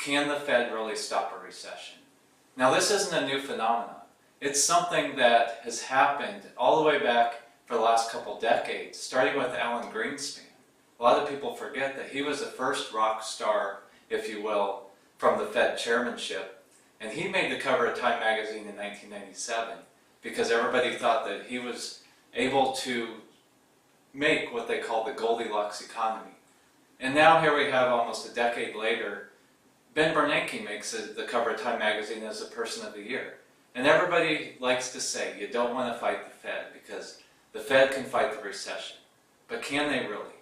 can the Fed really stop a recession? Now, this isn't a new phenomenon. It's something that has happened all the way back for the last couple decades, starting with Alan Greenspan. A lot of people forget that he was the first rock star, if you will, from the Fed chairmanship. And he made the cover of Time magazine in 1997 because everybody thought that he was able to make what they call the Goldilocks economy. And now here we have, almost a decade later, Ben Bernanke makes the cover of Time magazine as the Person of the Year. And everybody likes to say, you don't want to fight the Fed because the Fed can fight the recession. But can they really?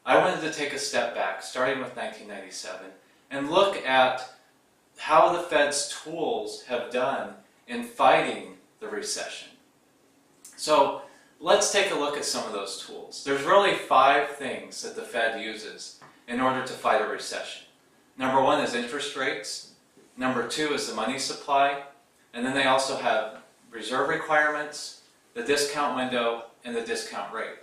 I wanted to take a step back, starting with 1997, and look at how the Fed's tools have done in fighting the recession. So let's take a look at some of those tools. There's really 5 things that the Fed uses in order to fight a recession. Number 1 is interest rates. Number 2 is the money supply. And then they also have reserve requirements, the discount window, and the discount rate.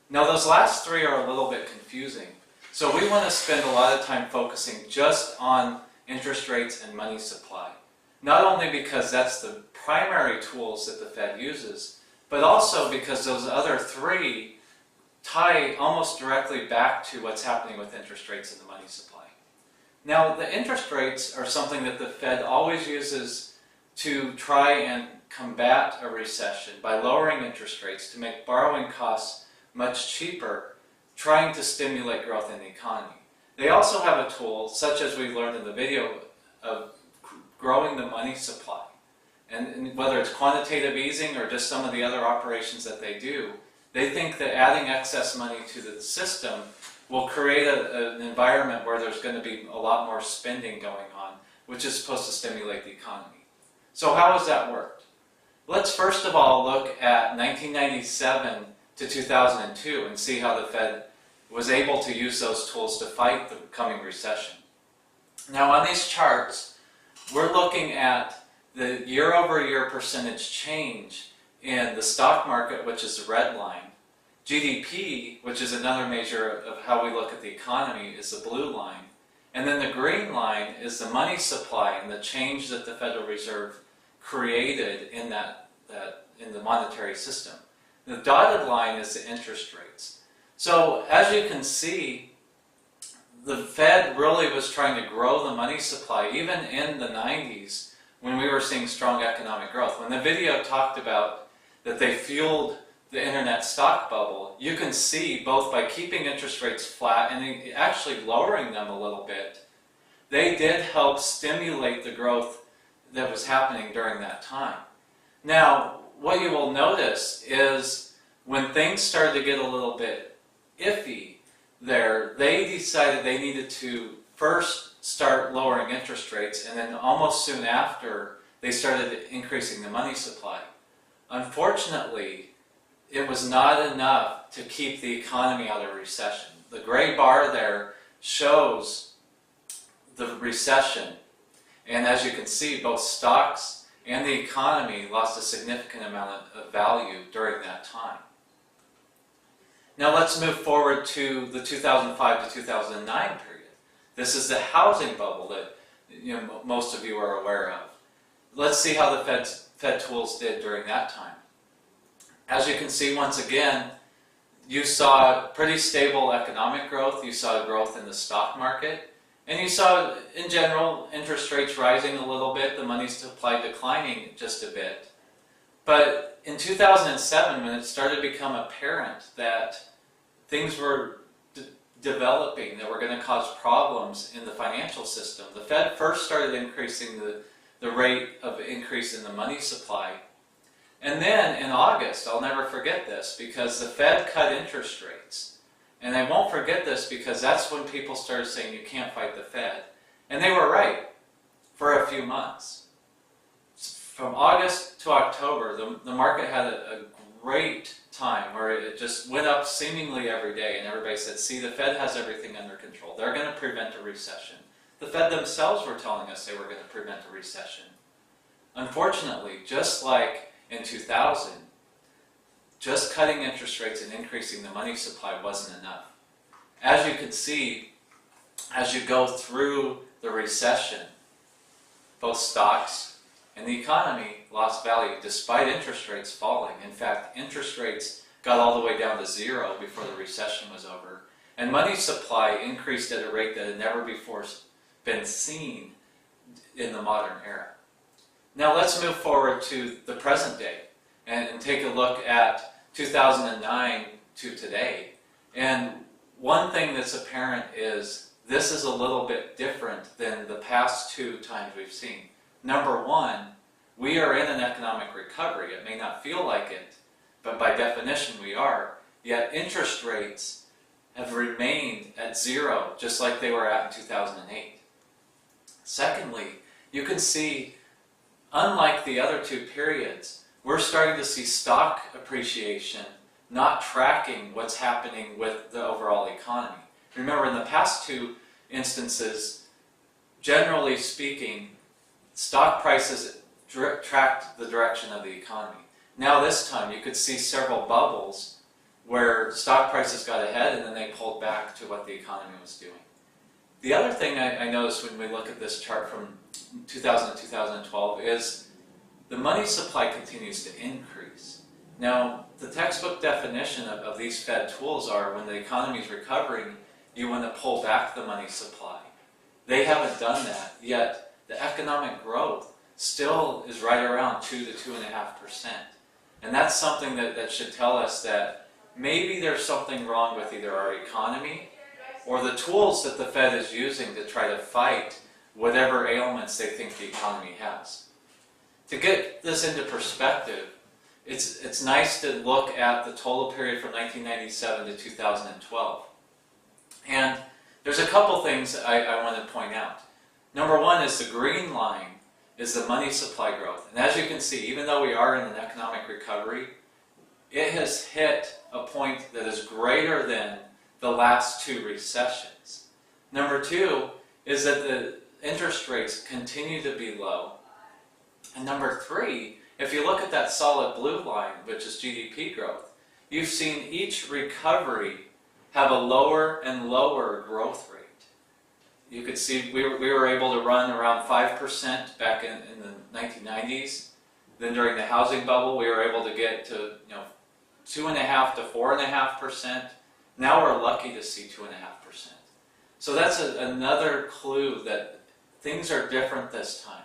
Now those last 3 are a little bit confusing. So we want to spend a lot of time focusing just on interest rates and money supply. Not only because that's the primary tools that the Fed uses, but also because those other 3 tie almost directly back to what's happening with interest rates and the money supply. Now, the interest rates are something that the Fed always uses to try and combat a recession by lowering interest rates to make borrowing costs much cheaper, trying to stimulate growth in the economy. They also have a tool, such as we learned in the video, of growing the money supply. And whether it's quantitative easing or just some of the other operations that they do, they think that adding excess money to the system will create an environment where there's going to be a lot more spending going on, which is supposed to stimulate the economy. So how has that worked? Let's first of all look at 1997 to 2002 and see how the Fed was able to use those tools to fight the coming recession. Now on these charts, we're looking at the year-over-year percentage change in the stock market, which is the red line. GDP, which is another measure of how we look at the economy, is the blue line. And then the green line is the money supply and the change that the Federal Reserve created in in the monetary system. The dotted line is the interest rates. So as you can see, the Fed really was trying to grow the money supply even in the 90s when we were seeing strong economic growth. When the video talked about that they fueled the internet stock bubble, you can see both by keeping interest rates flat and actually lowering them a little bit, they did help stimulate the growth that was happening during that time. Now, what you will notice is when things started to get a little bit iffy there, they decided they needed to first start lowering interest rates, and then almost soon after, they started increasing the money supply. Unfortunately, it was not enough to keep the economy out of recession. The gray bar there shows the recession, and as you can see, both stocks and the economy lost a significant amount of value during that time. Now let's move forward to the 2005 to 2009 period. This is the housing bubble that most of you are aware of. Let's see how the Fed tools did during that time. As you can see, once again, you saw pretty stable economic growth, you saw growth in the stock market, and you saw, in general, interest rates rising a little bit, the money supply declining just a bit. But in 2007, when it started to become apparent that things were developing that were going to cause problems in the financial system, the Fed first started increasing the rate of increase in the money supply. And then in August, I'll never forget this, because the Fed cut interest rates. And I won't forget this because that's when people started saying you can't fight the Fed. And they were right for a few months. From August to October, the market had a great time where it just went up seemingly every day, and everybody said, see, the Fed has everything under control. They're going to prevent a recession. The Fed themselves were telling us they were going to prevent a recession. Unfortunately, just like in 2000, just cutting interest rates and increasing the money supply wasn't enough. As you can see, as you go through the recession, both stocks and the economy lost value despite interest rates falling. In fact, interest rates got all the way down to zero before the recession was over. And money supply increased at a rate that had never before been seen in the modern era. Now let's move forward to the present day and take a look at 2009 to today. And one thing that's apparent is this is a little bit different than the past two times we've seen. Number one, we are in an economic recovery. It may not feel like it, but by definition we are. Yet interest rates have remained at zero, just like they were at in 2008. Secondly, you can see, unlike the other two periods, we're starting to see stock appreciation not tracking what's happening with the overall economy. Remember, in the past two instances, generally speaking, stock prices tracked the direction of the economy. Now this time you could see several bubbles where stock prices got ahead and then they pulled back to what the economy was doing. The other thing I noticed when we look at this chart from 2000 to 2012 is the money supply continues to increase. Now, the textbook definition of these Fed tools are when the economy is recovering, you want to pull back the money supply. They haven't done that, yet the economic growth still is right around 2 to 2.5%. And that's something that should tell us that maybe there's something wrong with either our economy or the tools that the Fed is using to try to fight whatever ailments they think the economy has. To get this into perspective, it's nice to look at the total period from 1997 to 2012. And there's a couple things I want to point out. Number one is the green line is the money supply growth. And as you can see, even though we are in an economic recovery, it has hit a point that is greater than the last two recessions. Number two is that the interest rates continue to be low. And number three, if you look at that solid blue line, which is GDP growth, you've seen each recovery have a lower and lower growth rate. You could see we were able to run around 5% back in the 1990s. Then during the housing bubble, we were able to get to 2.5% to 4.5%. Now we're lucky to see 2.5%. So that's another clue that things are different this time.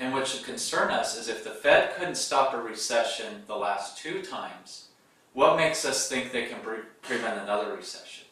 And what should concern us is if the Fed couldn't stop a recession the last two times, what makes us think they can prevent another recession?